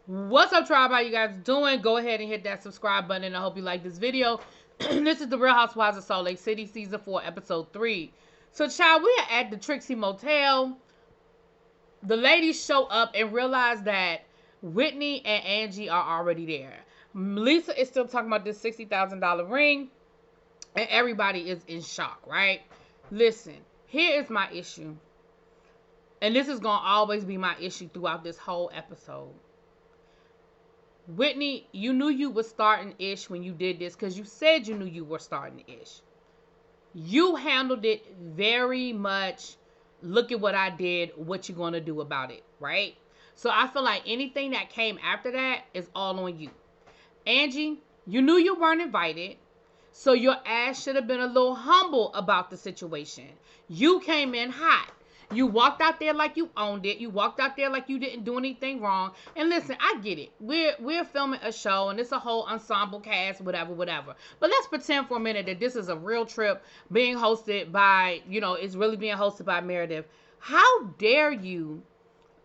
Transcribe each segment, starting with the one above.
What's up, tribe? How you guys doing? Go ahead and hit that subscribe button, and I hope you like this video. This is the Real Housewives of Salt Lake City, season 4, episode 3. So, child, we are at the Trixie Motel. The ladies show up and realize that Whitney and Angie are already there. Lisa is still talking about this $60,000 ring, and everybody is in shock, right? Listen, here is my issue, and this is gonna always be my issue throughout this whole episode. Whitney, you knew you were starting ish when you did this because you said you knew you were starting ish. You handled it very much. Look at what I did. What you gonna do about it, right? So I feel like anything that came after that is all on you. Angie, you knew you weren't invited, so your ass should have been a little humble about the situation. You came in hot. You walked out there like you owned it. You walked out there like you didn't do anything wrong. And listen, I get it. We're filming a show and it's a whole ensemble cast, whatever. But let's pretend for a minute that this is a real trip being hosted by, it's really being hosted by Meredith. How dare you,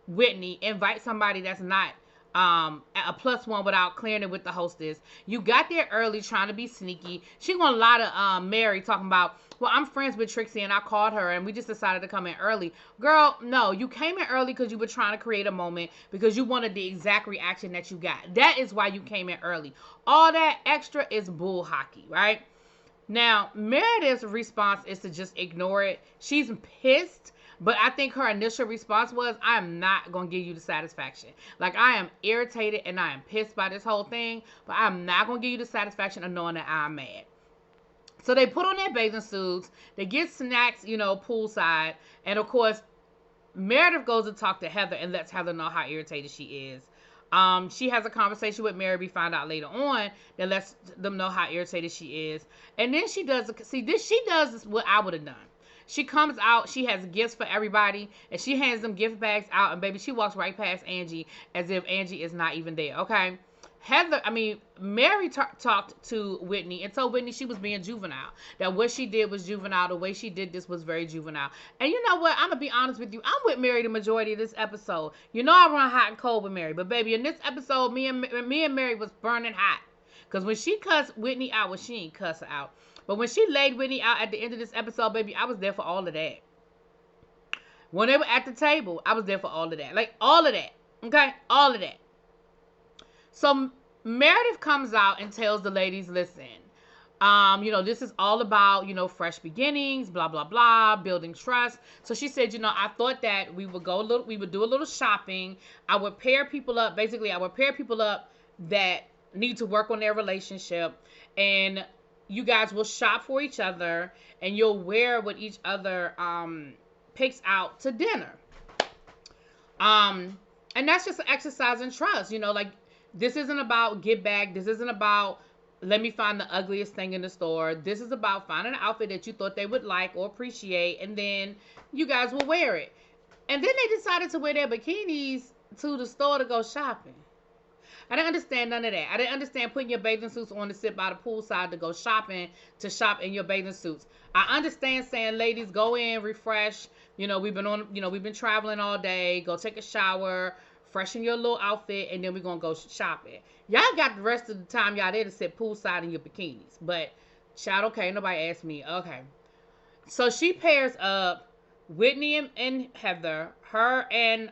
Whitney, invite somebody that's not a plus one without clearing it with the hostess? You got there early trying to be sneaky. She gonna lie to Mary talking about, well, I'm friends with Trixie and I called her and we just decided to come in early. Girl, no, you came in early because you were trying to create a moment because you wanted the exact reaction that you got. That is why you came in early. All that extra is bull hockey, right? Now, Meredith's response is to just ignore it. She's pissed, but I think her initial response was, I am not going to give you the satisfaction. Like, I am irritated and I am pissed by this whole thing, but I'm not going to give you the satisfaction of knowing that I'm mad. So they put on their bathing suits. They get snacks, poolside. And, of course, Meredith goes to talk to Heather and lets Heather know how irritated she is. She has a conversation with Mary. We find out later on that lets them know how irritated she is. And then she does what I would have done. She comes out, she has gifts for everybody, and she hands them gift bags out, and baby, she walks right past Angie as if Angie is not even there, okay? Mary talked to Whitney and told Whitney she was being juvenile. That what she did was juvenile. The way she did this was very juvenile. And you know what? I'm going to be honest with you. I'm with Mary the majority of this episode. You know I run hot and cold with Mary. But baby, in this episode, me and Mary was burning hot. Because when she cussed Whitney out, well, she ain't cuss her out. But when she laid Whitney out at the end of this episode, baby, I was there for all of that. When they were at the table, I was there for all of that. Like, all of that. Okay? All of that. So Meredith comes out and tells the ladies, listen, this is all about, fresh beginnings, blah, blah, blah, building trust. So she said, I thought that we would do a little shopping. I would pair people up. Basically, I would pair people up that need to work on their relationship, and you guys will shop for each other and you'll wear what each other picks out to dinner. And that's just an exercise in trust, like, this isn't about get back. This isn't about let me find the ugliest thing in the store. This is about finding an outfit that you thought they would like or appreciate, and then you guys will wear it. And then they decided to wear their bikinis to the store to go shopping. I didn't understand none of that. I didn't understand putting your bathing suits on to sit by the poolside to go shopping, to shop in your bathing suits. I understand saying, ladies, go in, refresh. We've been traveling all day. Go take a shower, freshen your little outfit, and then we're going to go shopping. Y'all got the rest of the time y'all there to sit poolside in your bikinis. But, child, okay, nobody asked me. Okay. So she pairs up Whitney and Heather, her and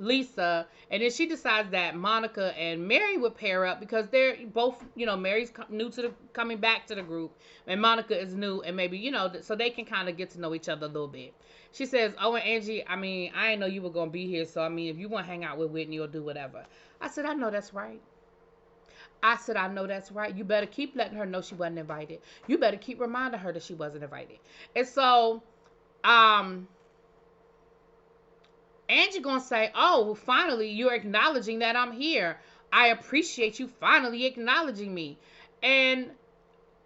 Lisa, and then she decides that Monica and Mary would pair up because they're both, Mary's new to coming back to the group, and Monica is new, and maybe, so they can kind of get to know each other a little bit. She says, oh, and Angie, I didn't know you were going to be here, so, if you want to hang out with Whitney or do whatever. I said, I know that's right. You better keep letting her know she wasn't invited. You better keep reminding her that she wasn't invited. And so, Angie gonna say, oh, finally, you're acknowledging that I'm here. I appreciate you finally acknowledging me. And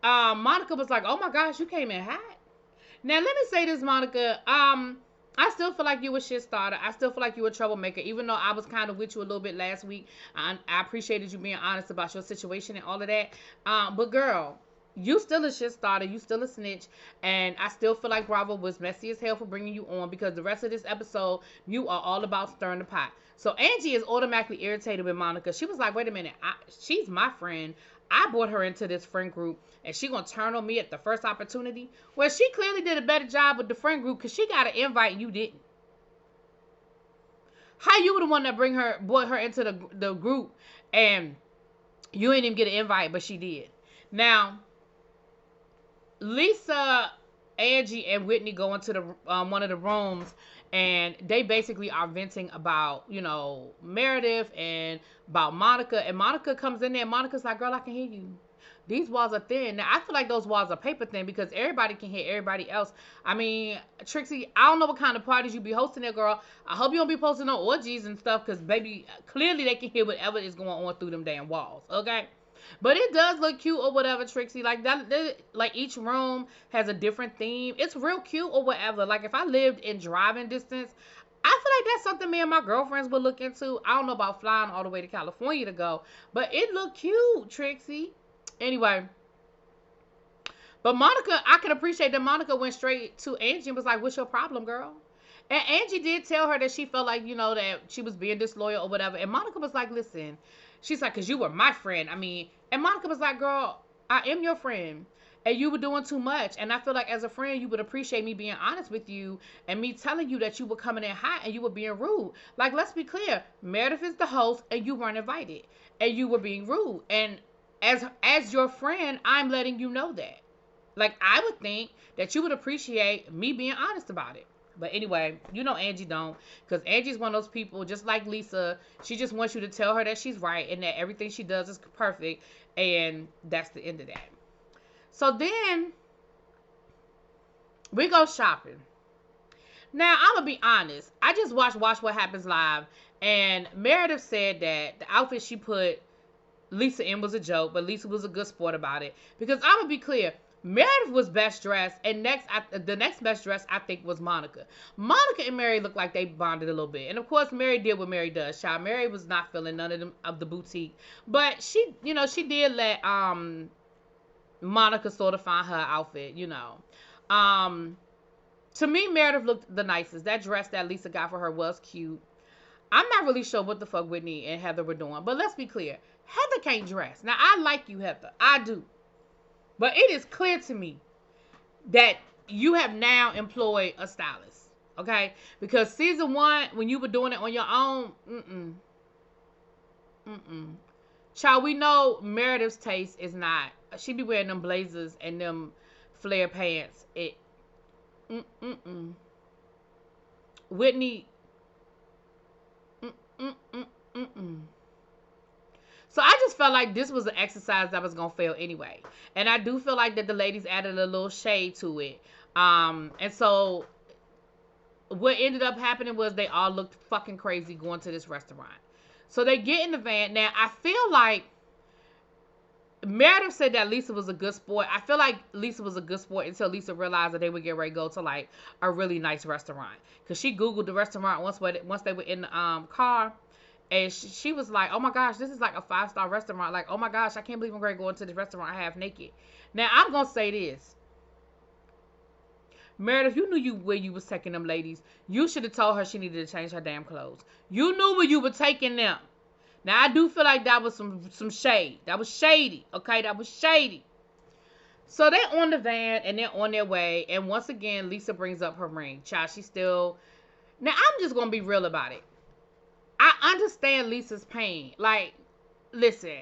Monica was like, oh my gosh, you came in hot. Now, let me say this, Monica. I still feel like you were shit starter. I still feel like you were a troublemaker, even though I was kind of with you a little bit last week. I appreciated you being honest about your situation and all of that. But girl, You still a shit starter. You still a snitch. And I still feel like Bravo was messy as hell for bringing you on, because the rest of this episode, you are all about stirring the pot. So Angie is automatically irritated with Monica. She was like, wait a minute. She's my friend. I brought her into this friend group, and she gonna turn on me at the first opportunity. Well, she clearly did a better job with the friend group, because she got an invite and you didn't. How you were the one that brought her into the group, and you didn't even get an invite, but she did. Now, Lisa, Angie, and Whitney go into the one of the rooms, and they basically are venting about, Meredith and about Monica. And Monica comes in there. And Monica's like, "Girl, I can hear you. These walls are thin." Now I feel like those walls are paper thin, because everybody can hear everybody else. I mean, Trixie, I don't know what kind of parties you be hosting there, girl. I hope you don't be posting no orgies and stuff, because baby, clearly they can hear whatever is going on through them damn walls. Okay. But it does look cute or whatever, Trixie. Like that, like each room has a different theme. It's real cute or whatever. Like if I lived in driving distance, I feel like that's something me and my girlfriends would look into. I don't know about flying all the way to California to go, but it looked cute, Trixie. Anyway, but Monica, I can appreciate that Monica went straight to Angie and was like, "What's your problem, girl?" And Angie did tell her that she felt like, that she was being disloyal or whatever. And Monica was like, "Listen," she's like, "because you were my friend. I mean," and Monica was like, "Girl, I am your friend. And you were doing too much. And I feel like as a friend, you would appreciate me being honest with you and me telling you that you were coming in hot and you were being rude. Like, let's be clear. Meredith is the host and you weren't invited. And you were being rude. And as your friend, I'm letting you know that. Like, I would think that you would appreciate me being honest about it." But anyway, Angie don't. Because Angie's one of those people, just like Lisa, she just wants you to tell her that she's right and that everything she does is perfect. And that's the end of that. So then, we go shopping. Now, I'm going to be honest. I just watched Watch What Happens Live. And Meredith said that the outfit she put Lisa in was a joke, but Lisa was a good sport about it. Because I'm going to be clear. Meredith was best dressed, and the next best dressed, I think, was Monica. Monica and Mary looked like they bonded a little bit, and of course, Mary did what Mary does. Child, Mary was not feeling none of the boutique, but she did let Monica sort of find her outfit. To me, Meredith looked the nicest. That dress that Lisa got for her was cute. I'm not really sure what the fuck Whitney and Heather were doing, but let's be clear. Heather can't dress. Now, I like you, Heather. I do. But it is clear to me that you have now employed a stylist, okay? Because season 1, when you were doing it on your own, Child, we know Meredith's taste is not. She be wearing them blazers and them flare pants. Whitney, So I just felt like this was an exercise that was gonna fail anyway, and I do feel like that the ladies added a little shade to it. And so what ended up happening was they all looked fucking crazy going to this restaurant. So they get in the van. Now I feel like Meredith said that Lisa was a good sport. I feel like Lisa was a good sport until Lisa realized that they would get ready to go to like a really nice restaurant, because she googled the restaurant once they were in the car. And she was like, "Oh my gosh, this is like a 5-star restaurant. Like, oh my gosh, I can't believe I'm going to go into this restaurant half naked." Now, I'm going to say this. Meredith, you knew where you was taking them ladies. You should have told her she needed to change her damn clothes. You knew where you were taking them. Now, I do feel like that was some shade. That was shady, okay? That was shady. So, they're on the van, and they're on their way. And once again, Lisa brings up her ring. Child, she's still... Now, I'm just going to be real about it. I understand Lisa's pain. Like, listen,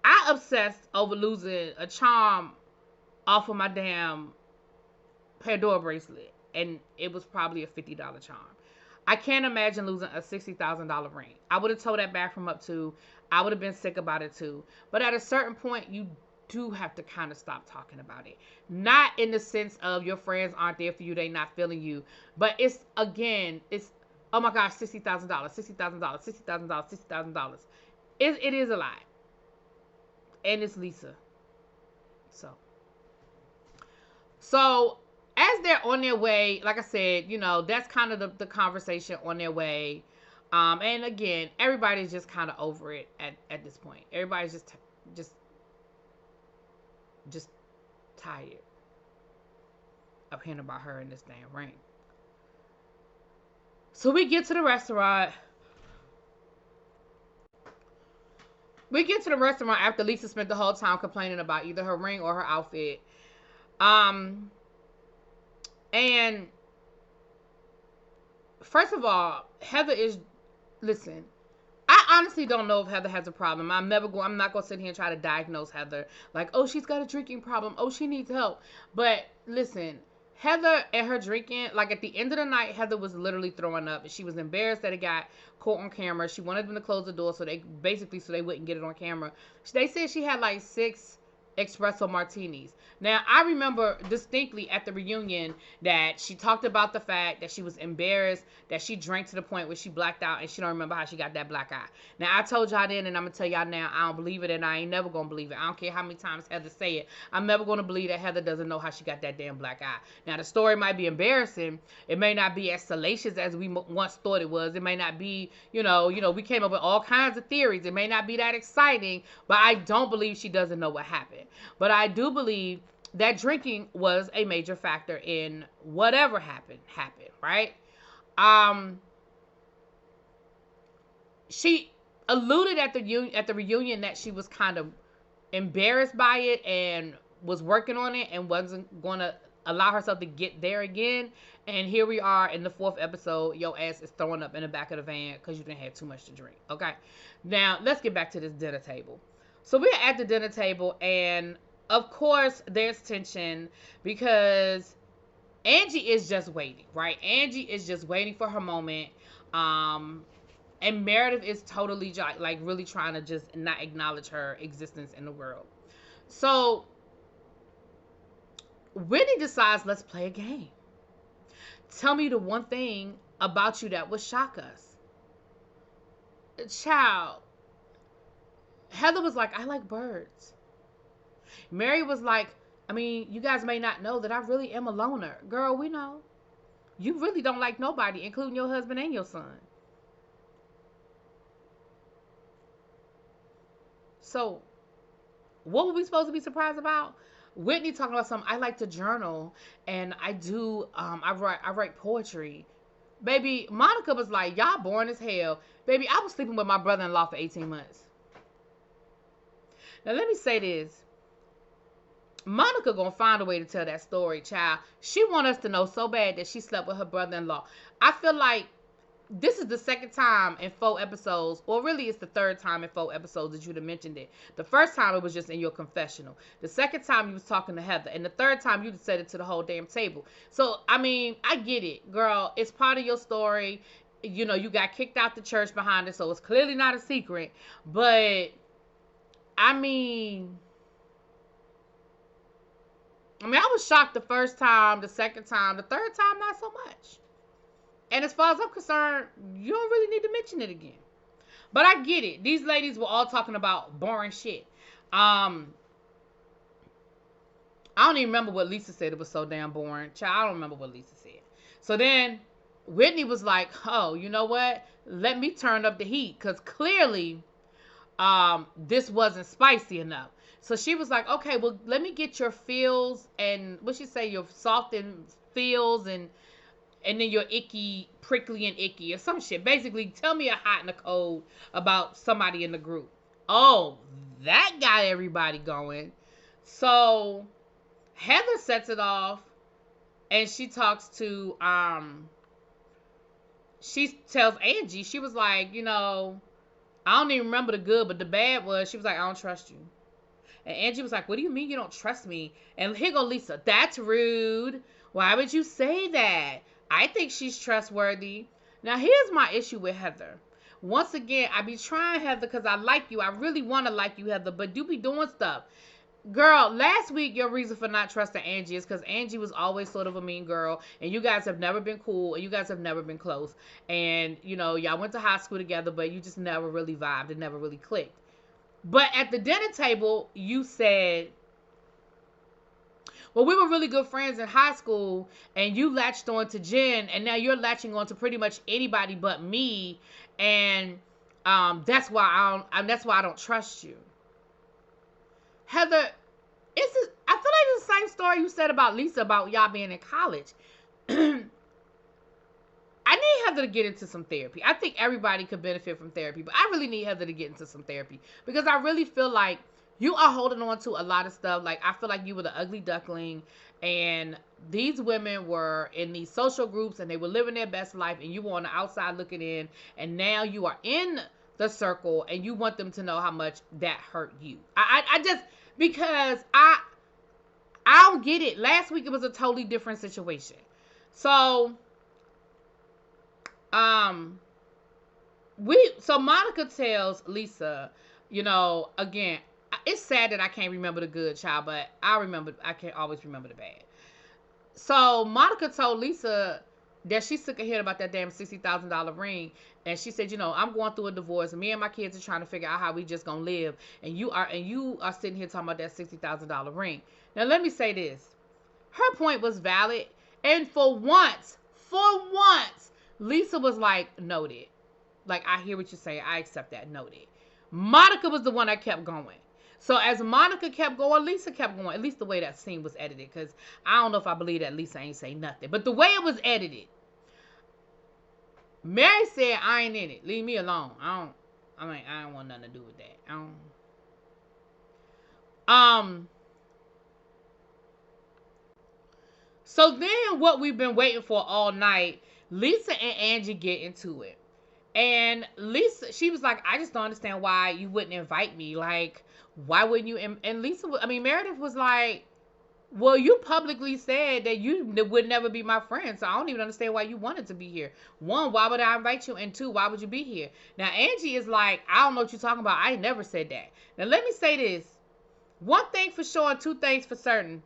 I obsessed over losing a charm off of my damn Pandora bracelet, and it was probably a $50 charm. I can't imagine losing a $60,000 ring. I would have towed that back from up to. I would have been sick about it too. But at a certain point, you do have to kind of stop talking about it. Not in the sense of your friends aren't there for you, they not feeling you. But it's, oh my gosh, $60,000, $60,000, $60,000, $60,000. It is a lie. And it's Lisa. So as they're on their way, like I said, that's kind of the conversation on their way. And again, everybody's just kind of over it at this point. Everybody's just just tired of hearing about her in this damn ring. So we get to the restaurant. We get to the restaurant after Lisa spent the whole time complaining about either her ring or her outfit. Um, and first of all, Heather is, listen, I honestly don't know if Heather has a problem. I'm not gonna sit here and try to diagnose Heather like, oh, she's got a drinking problem. Oh, she needs help. But listen, Heather and her drinking, like at the end of the night, Heather was literally throwing up. She was embarrassed that it got caught on camera. She wanted them to close the door so they wouldn't get it on camera. They said she had like 6 espresso martinis. Now, I remember distinctly at the reunion that she talked about the fact that she was embarrassed, that she drank to the point where she blacked out and she don't remember how she got that black eye. Now, I told y'all then and I'm going to tell y'all now, I don't believe it and I ain't never going to believe it. I don't care how many times Heather say it. I'm never going to believe that Heather doesn't know how she got that damn black eye. Now, the story might be embarrassing. It may not be as salacious as we once thought it was. It may not be, we came up with all kinds of theories. It may not be that exciting, but I don't believe she doesn't know what happened. But I do believe that drinking was a major factor in whatever happened, right? She alluded at the reunion that she was kind of embarrassed by it and was working on it and wasn't going to allow herself to get there again. And here we are in the 4th episode. Your ass is throwing up in the back of the van because you didn't have too much to drink. Okay, now let's get back to this dinner table. So we're at the dinner table and of course, there's tension because Angie is just waiting, right? Angie is just waiting for her moment. And Meredith is totally like really trying to just not acknowledge her existence in the world. So Whitney decides, let's play a game. Tell me the one thing about you that would shock us. Child, Heather was like, I like birds. Mary was like, I mean, you guys may not know that I really am a loner. Girl, we know. You really don't like nobody, including your husband and your son. So, what were we supposed to be surprised about? Whitney talking about something. I like to journal, and I do. I write poetry. Baby, Monica was like, y'all boring as hell. Baby, I was sleeping with my brother-in-law for 18 months. Now, let me say this. Monica gonna find a way to tell that story, child. She want us to know so bad that she slept with her brother-in-law. I feel like this is the 2nd time in 4 episodes, or really it's the 3rd time in 4 episodes that you'd have mentioned it. The first time it was just in your confessional. The 2nd time you was talking to Heather. And the 3rd time you said it to the whole damn table. So, I mean, I get it, girl. It's part of your story. You got kicked out the church behind it, so it's clearly not a secret. But, I mean, I was shocked the first time, the 2nd time, the 3rd time, not so much. And as far as I'm concerned, you don't really need to mention it again. But I get it. These ladies were all talking about boring shit. I don't even remember what Lisa said. It was so damn boring. Child, I don't remember what Lisa said. So then Whitney was like, oh, you know what? Let me turn up the heat. Because clearly this wasn't spicy enough. So she was like, okay, well, let me get your feels and what she say, your soft and feels and then your icky, prickly and icky or some shit. Basically, tell me a hot and a cold about somebody in the group. Oh, that got everybody going. So Heather sets it off and she talks to, she tells Angie, she was like, I don't even remember the good, but the bad was, she was like, I don't trust you. And Angie was like, what do you mean you don't trust me? And here go Lisa. That's rude. Why would you say that? I think she's trustworthy. Now, here's my issue with Heather. Once again, I be trying, Heather, because I like you. I really want to like you, Heather, but you be doing stuff. Girl, last week, your reason for not trusting Angie is because Angie was always sort of a mean girl, and you guys have never been cool, and you guys have never been close. And, y'all went to high school together, but you just never really vibed and never really clicked. But at the dinner table, you said, well, we were really good friends in high school, and you latched on to Jen, and now you're latching on to pretty much anybody but me, and that's why I don't trust you. Heather, story you said about Lisa about y'all being in college, I need Heather to get into some therapy. I think everybody could benefit from therapy, but I really need Heather to get into some therapy because I really feel like you are holding on to a lot of stuff. Like, I feel like you were the ugly duckling, and these women were in these social groups and they were living their best life, and you were on the outside looking in, and now you are in the circle and you want them to know how much that hurt you. I just, because I don't get it. Last week it was a totally different situation. So, so Monica tells Lisa, again, it's sad that I can't remember the good, child, but I can't always remember the bad. So Monica told Lisa that she's sick of hearing about that damn $60,000 ring, and she said, I'm going through a divorce, and me and my kids are trying to figure out how we just gonna live, and you are sitting here talking about that $60,000 ring. Now let me say this: her point was valid, and for once, Lisa was like, noted. Like, I hear what you're saying. I accept that. Noted. Monica was the one that kept going. So as Monica kept going, Lisa kept going. At least the way that scene was edited. Because I don't know if I believe that Lisa ain't say nothing. But the way it was edited, Mary said, I ain't in it. Leave me alone. I don't want nothing to do with that. So then what we've been waiting for all night, Lisa and Angie get into it. And Lisa, she was like, I just don't understand why you wouldn't invite me. Like, why wouldn't you? And Lisa, Meredith was like, well, you publicly said that you would never be my friend. So I don't even understand why you wanted to be here. One, why would I invite you? And two, why would you be here? Now, Angie is like, I don't know what you're talking about. I never said that. Now, let me say this. One thing for sure and two things for certain.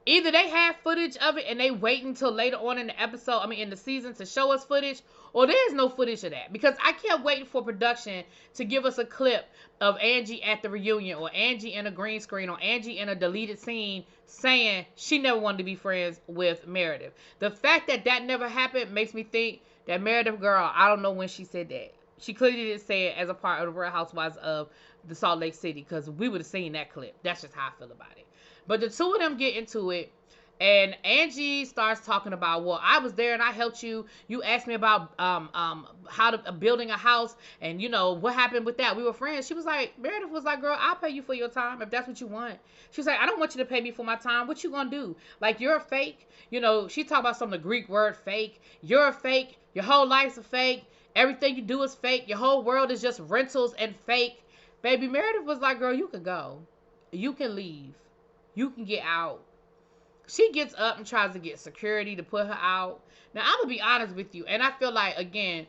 Either they have footage of it and they wait until later on in the episode, in the season, to show us footage, or there's no footage of that. Because I kept waiting for production to give us a clip of Angie at the reunion, or Angie in a green screen, or Angie in a deleted scene saying she never wanted to be friends with Meredith. The fact that that never happened makes me think that Meredith girl, I don't know when she said that. She clearly didn't say it as a part of the Real Housewives of the Salt Lake City, because we would have seen that clip. That's just how I feel about it. But the two of them get into it, and Angie starts talking about, well, I was there and I helped you. You asked me about how to building a house, and what happened with that. We were friends. She was like, Meredith was like, girl, I'll pay you for your time if that's what you want. She was like, I don't want you to pay me for my time. What you gonna do? Like, you're a fake. She talked about some of the Greek word fake. You're a fake. Your whole life's a fake. Everything you do is fake. Your whole world is just rentals and fake. Baby, Meredith was like, girl, you can go. You can leave. You can get out. She gets up and tries to get security to put her out. Now, I'm going to be honest with you. And I feel like, again,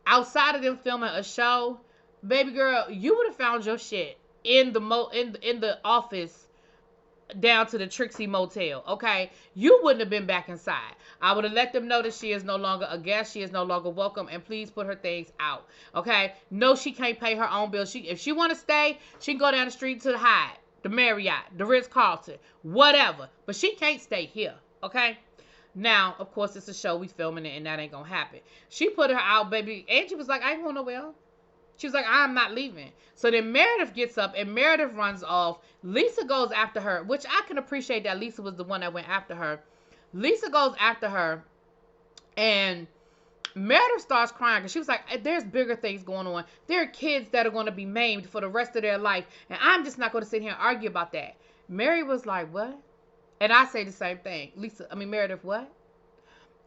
outside of them filming a show, baby girl, you would have found your shit in the office down to the Trixie Motel, okay? You wouldn't have been back inside. I would have let them know that she is no longer a guest. She is no longer welcome. And please put her things out, okay? No, she can't pay her own bills. If she want to stay, she can go down the street to the Hyatt, the Marriott, the Ritz-Carlton, whatever. But she can't stay here, okay? Now, of course, it's a show. We filming it, and that ain't gonna happen. She put her out, baby. Angie was like, I ain't going nowhere. She was like, I'm not leaving. So then Meredith gets up, and Meredith runs off. Lisa goes after her, which I can appreciate that Lisa was the one that went after her. Lisa goes after her, and Meredith starts crying because she was like, there's bigger things going on. There are kids that are going to be maimed for the rest of their life, and I'm just not going to sit here and argue about that. Mary was like, what? And I say the same thing. Meredith, what?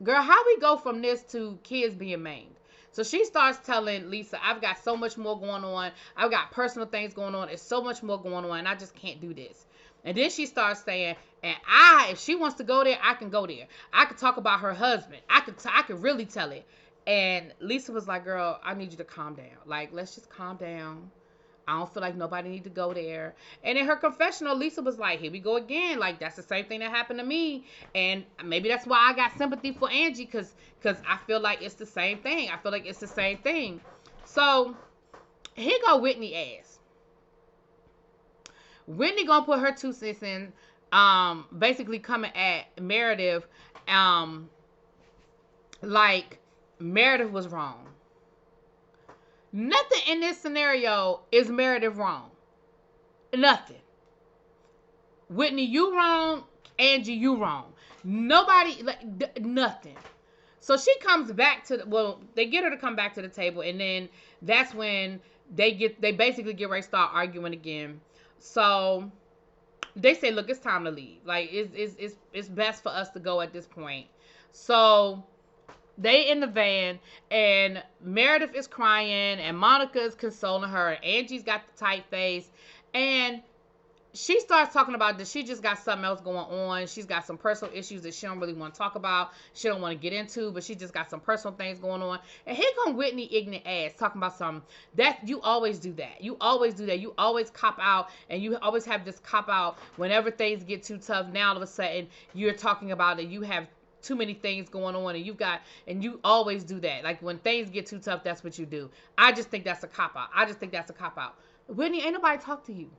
Girl, how we go from this to kids being maimed? So she starts telling Lisa, I've got so much more going on. I've got personal things going on. There's so much more going on, and I just can't do this. And then she starts saying, and if she wants to go there, I can go there. I could talk about her husband. I could really tell it. And Lisa was like, girl, I need you to calm down. Like, let's just calm down. I don't feel like nobody need to go there. And in her confessional, Lisa was like, here we go again. Like, that's the same thing that happened to me. And maybe that's why I got sympathy for Angie, because I feel like it's the same thing. I feel like it's the same thing. So here go Whitney ass. Whitney gonna put her 2 cents in, basically coming at Meredith, like Meredith was wrong. Nothing in this scenario is Meredith wrong. Nothing. Whitney, you wrong. Angie, you wrong. Nobody, like, nothing. So she comes back to they get her to come back to the table, and then that's when they basically get ready to start arguing again. So they say, look, it's time to leave. Like, it's best for us to go at this point. So they in the van, and Meredith is crying, and Monica is consoling her, and Angie's got the tight face, and she starts talking about that she just got something else going on. She's got some personal issues that she don't really want to talk about. She don't want to get into, but she just got some personal things going on. And here come Whitney ignorant ass talking about something that you always do that. You always do that. You always cop out, and you always have this cop out whenever things get too tough. Now all of a sudden you're talking about that you have too many things going on, and you always do that. Like, when things get too tough, that's what you do. I just think that's a cop out. Whitney, ain't nobody talk to you.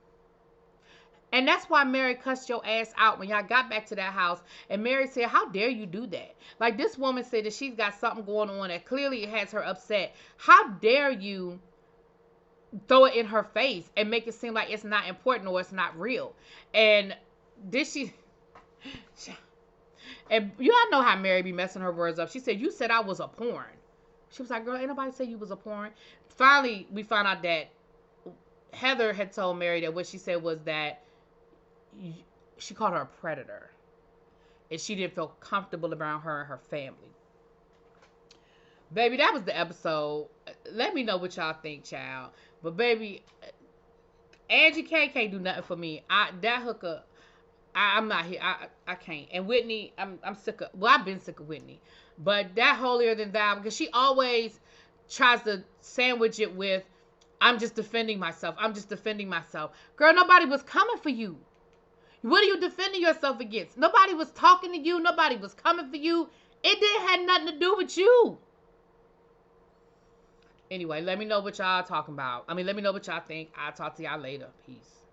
And that's why Mary cussed your ass out when y'all got back to that house. And Mary said, how dare you do that? Like, this woman said that she's got something going on that clearly has her upset. How dare you throw it in her face and make it seem like it's not important or it's not real? And and you all know how Mary be messing her words up. She said, you said I was a porn. She was like, girl, ain't nobody say you was a porn. Finally, we found out that Heather had told Mary that what she said was that she called her a predator, and she didn't feel comfortable around her and her family. Baby, that was the episode. Let me know what y'all think, child. But baby, Angie K can't do nothing for me. That hooker, I'm not here. I can't. And Whitney, I'm sick of. Well, I've been sick of Whitney, but that holier than thou, because she always tries to sandwich it with, I'm just defending myself. Girl, nobody was coming for you. What are you defending yourself against? Nobody was talking to you. Nobody was coming for you. It didn't have nothing to do with you. Anyway, let me know what y'all talking about. Let me know what y'all think. I'll talk to y'all later. Peace.